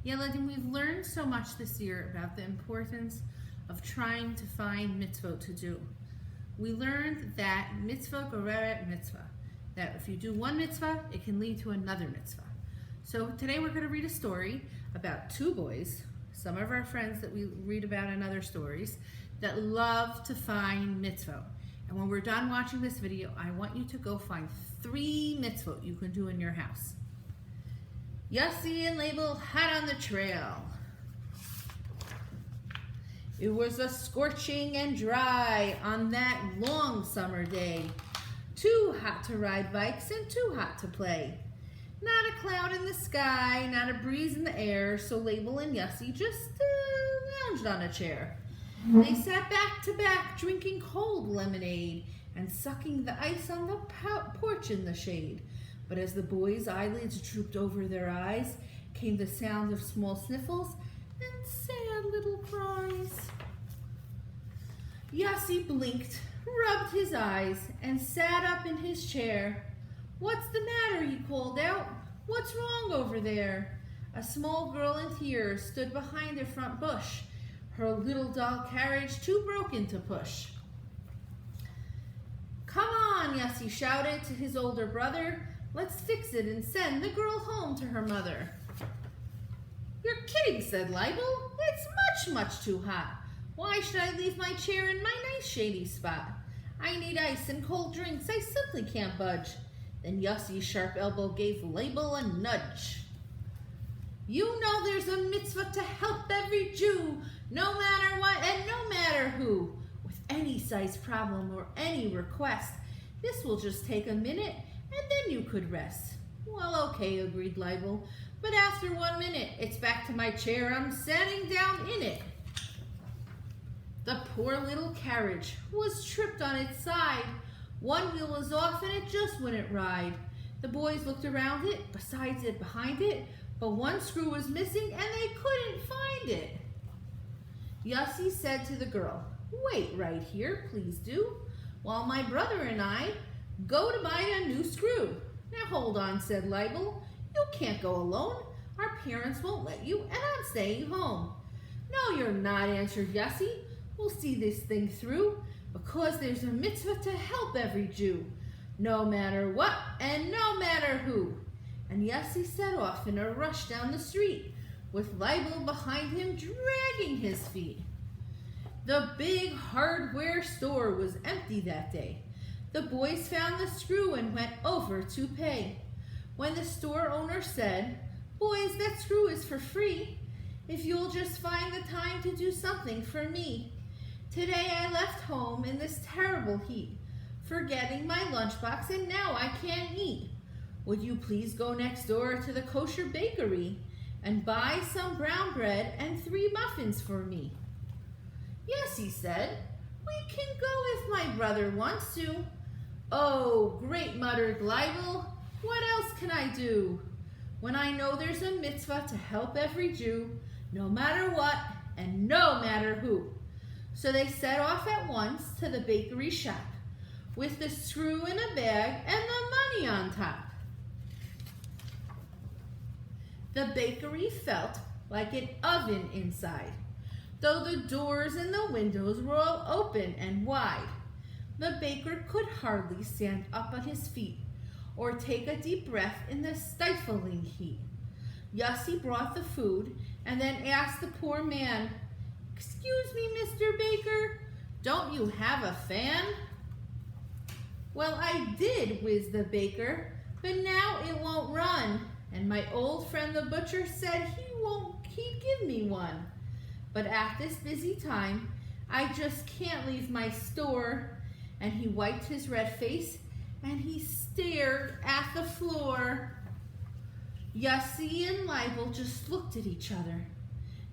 Yeladim, we've learned so much this year about the importance of trying to find mitzvot to do. We learned that mitzvah goreret mitzvah, that if you do one mitzvah, it can lead to another mitzvah. So today we're going to read a story about two boys, some of our friends that we read about in other stories, that love to find mitzvot. And when we're done watching this video, I want you to go find 3 mitzvot you can do in your house. Yossi and Label hot on the trail. It was a scorching and dry on that long summer day. Too hot to ride bikes and too hot to play. Not a cloud in the sky, not a breeze in the air, so Label and Yossi just lounged on a chair. They sat back to back drinking cold lemonade and sucking the ice on the porch in the shade. But as the boys' eyelids drooped over their eyes, came the sound of small sniffles and sad little cries. Yossi blinked, rubbed his eyes, and sat up in his chair. "What's the matter?" he called out. "What's wrong over there?" A small girl in tears stood behind the front bush, her little doll carriage too broken to push. "Come on," Yossi shouted to his older brother. "Let's fix it and send the girl home to her mother." "You're kidding," said Leibel. "It's much too hot. Why should I leave my chair in my nice shady spot? I need ice and cold drinks. I simply can't budge." Then Yossi's sharp elbow gave Leibel a nudge. "You know there's a mitzvah to help every Jew, no matter what and no matter who. With any size problem or any request, this will just take a minute and then you could rest." "Well, okay," agreed Leibel, "but after 1 minute, it's back to my chair. I'm sitting down in it." The poor little carriage was tripped on its side. One wheel was off and it just wouldn't ride. The boys looked around it, besides it, behind it, but one screw was missing and they couldn't find it. Yossi said to the girl, "Wait right here, please do, while my brother and I go to buy a new screw." "Now hold on," said Leibel. "You can't go alone. Our parents won't let you and I'm staying home." "No, you're not," answered Yossi. "We'll see this thing through, because there's a mitzvah to help every Jew, no matter what and no matter who." And Yossi set off in a rush down the street, with Leibel behind him dragging his feet. The big hardware store was empty that day. The boys found the screw and went over to pay. When the store owner said, "Boys, that screw is for free, if you'll just find the time to do something for me. Today I left home in this terrible heat, forgetting my lunchbox, and now I can't eat. Would you please go next door to the kosher bakery and buy some brown bread and 3 muffins for me?" "Yes," he said, "we can go if my brother wants to." "Oh, great," muttered Leibel. "What else can I do? When I know there's a mitzvah to help every Jew, no matter what and no matter who." So they set off at once to the bakery shop, with the screw in a bag and the money on top. The bakery felt like an oven inside, though the doors and the windows were all open and wide. The baker could hardly stand up on his feet or take a deep breath in the stifling heat. Yossi brought the food and then asked the poor man, "Excuse me, Mr. Baker, don't you have a fan?" "Well, I did," whizzed the baker, "but now it won't run. And my old friend the butcher said he'd give me one. But at this busy time, I just can't leave my store." And he wiped his red face and he stared at the floor. Yossi and Leibel just looked at each other.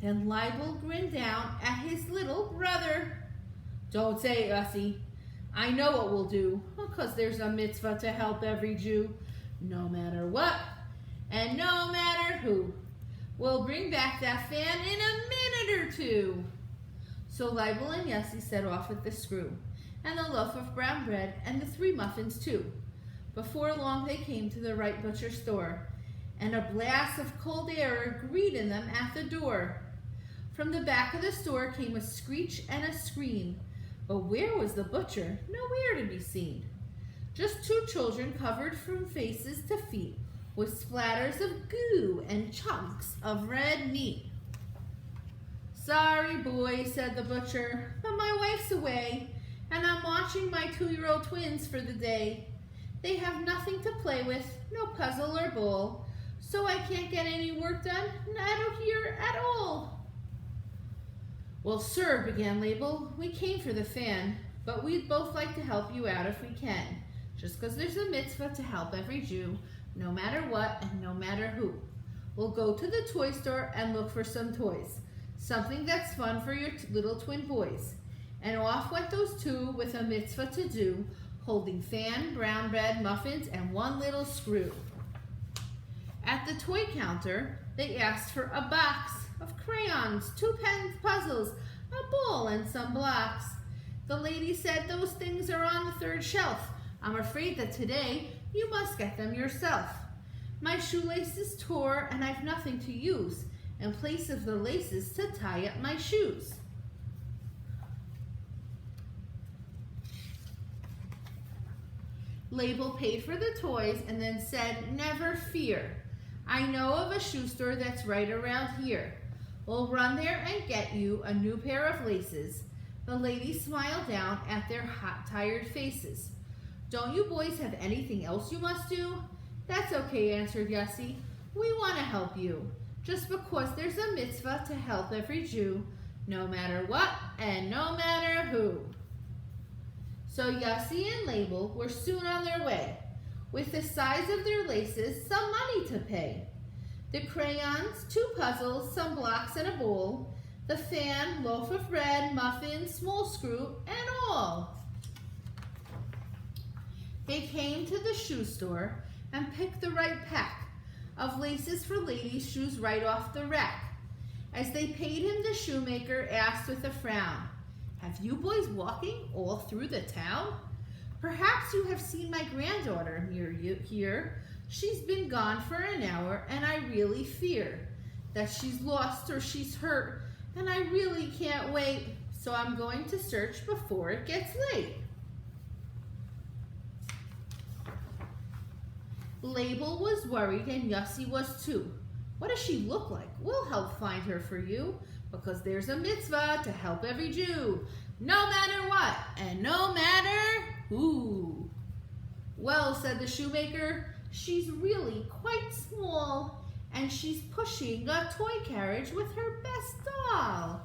Then Leibel grinned down at his little brother. "Don't say it, Yossi. I know what we'll do, because there's a mitzvah to help every Jew, no matter what and no matter who. We'll bring back that fan in a minute or 2. So Leibel and Yossi set off with the screw, and the loaf of brown bread, and the 3 muffins too. Before long they came to the right butcher store, and a blast of cold air greeted them at the door. From the back of the store came a screech and a scream, but where was the butcher? Nowhere to be seen. Just two children covered from faces to feet, with splatters of goo and chunks of red meat. "Sorry, boys," said the butcher, "but my wife's away, and I'm watching my 2-year-old twins for the day. They have nothing to play with, no puzzle or ball, so I can't get any work done out here at all." "Well, sir," began Label, "we came for the fan, but we'd both like to help you out if we can, just 'cause there's a mitzvah to help every Jew, no matter what and no matter who. We'll go to the toy store and look for some toys, something that's fun for your little twin boys." And off went those two with a mitzvah to do, holding fan, brown bread, muffins, and one little screw. At the toy counter, they asked for a box of crayons, 2 pen puzzles, a ball, and some blocks. The lady said, "Those things are on the 3rd shelf. I'm afraid that today you must get them yourself. My shoelaces tore and I've nothing to use in place of the laces to tie up my shoes." Label paid for the toys and then said, "Never fear. I know of a shoe store that's right around here. We'll run there and get you a new pair of laces." The lady smiled down at their hot, tired faces. "Don't you boys have anything else you must do?" "That's okay," answered Yossi. "We want to help you, just because there's a mitzvah to help every Jew, no matter what and no matter who." So Yossi and Label were soon on their way, with the size of their laces, some money to pay. The crayons, 2 puzzles, some blocks and a ball, the fan, loaf of bread, muffins, small screw, and all. They came to the shoe store and picked the right pack of laces for ladies' shoes right off the rack. As they paid him, the shoemaker asked with a frown, "Have you boys walking all through the town? Perhaps you have seen my granddaughter near you here. She's been gone for an hour, and I really fear that she's lost or she's hurt, and I really can't wait, so I'm going to search before it gets late." Label was worried and Yossi was too. "What does she look like? We'll help find her for you, because there's a mitzvah to help every Jew, no matter what and no matter who." "Well," said the shoemaker, "she's really quite small, and she's pushing a toy carriage with her best doll."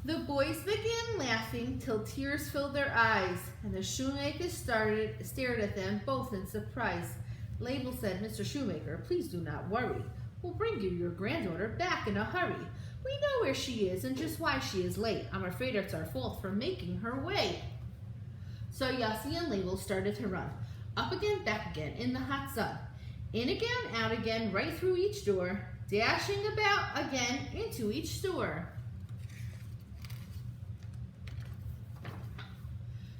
The boys began laughing till tears filled their eyes, and the shoemaker stared at them both in surprise. Label said, "Mr. Shoemaker, please do not worry. We'll bring you your granddaughter back in a hurry. We know where she is and just why she is late. I'm afraid it's our fault for making her wait." So Yossi and Label started to run, up again, back again, in the hot sun. In again, out again, right through each door, dashing about again into each store.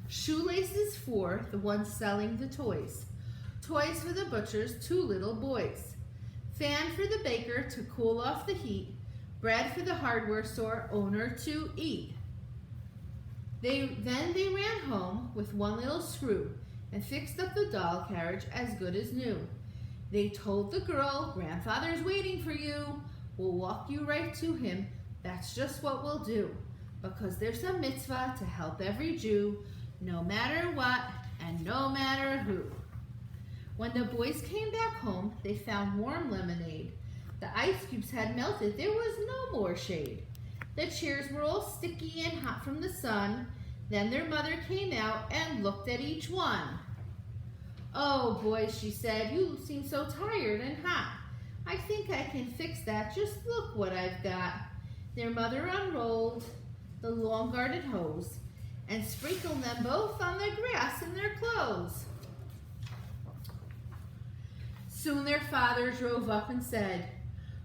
Shoelaces for the ones selling the toys. Toys for the butcher's 2 little boys. Fan for the baker to cool off the heat. Bread for the hardware store owner to eat. Then they ran home with 1 little screw and fixed up the doll carriage as good as new. They told the girl, "Grandfather's waiting for you. We'll walk you right to him. That's just what we'll do, because there's a mitzvah to help every Jew, no matter what and no matter who." When the boys came back home, they found warm lemonade. The ice cubes had melted. There was no more shade. The chairs were all sticky and hot from the sun. Then their mother came out and looked at each one. "Oh, boys," she said, "you seem so tired and hot. I think I can fix that. Just look what I've got." Their mother unrolled the long garden hose and sprinkled them both on the grass in their clothes. Soon their father drove up and said,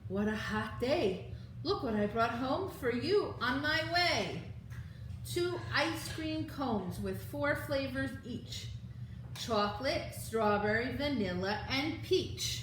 "What a hot day. Look what I brought home for you on my way. 2 ice cream cones with 4 flavors each. chocolate, strawberry, vanilla, and peach.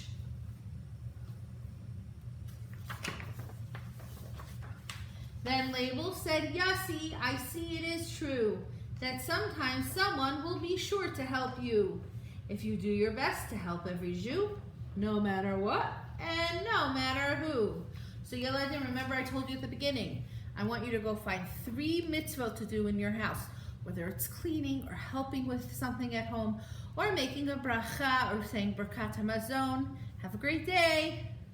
Then Label said, Yossi, I see it is true that sometimes someone will be sure to help you. If you do your best to help every Jew, no matter what and no matter who. So Yeledim, remember I told you at the beginning, I want you to go find 3 mitzvot to do in your house, whether it's cleaning or helping with something at home or making a bracha or saying Birkat HaMazon. Have a great day.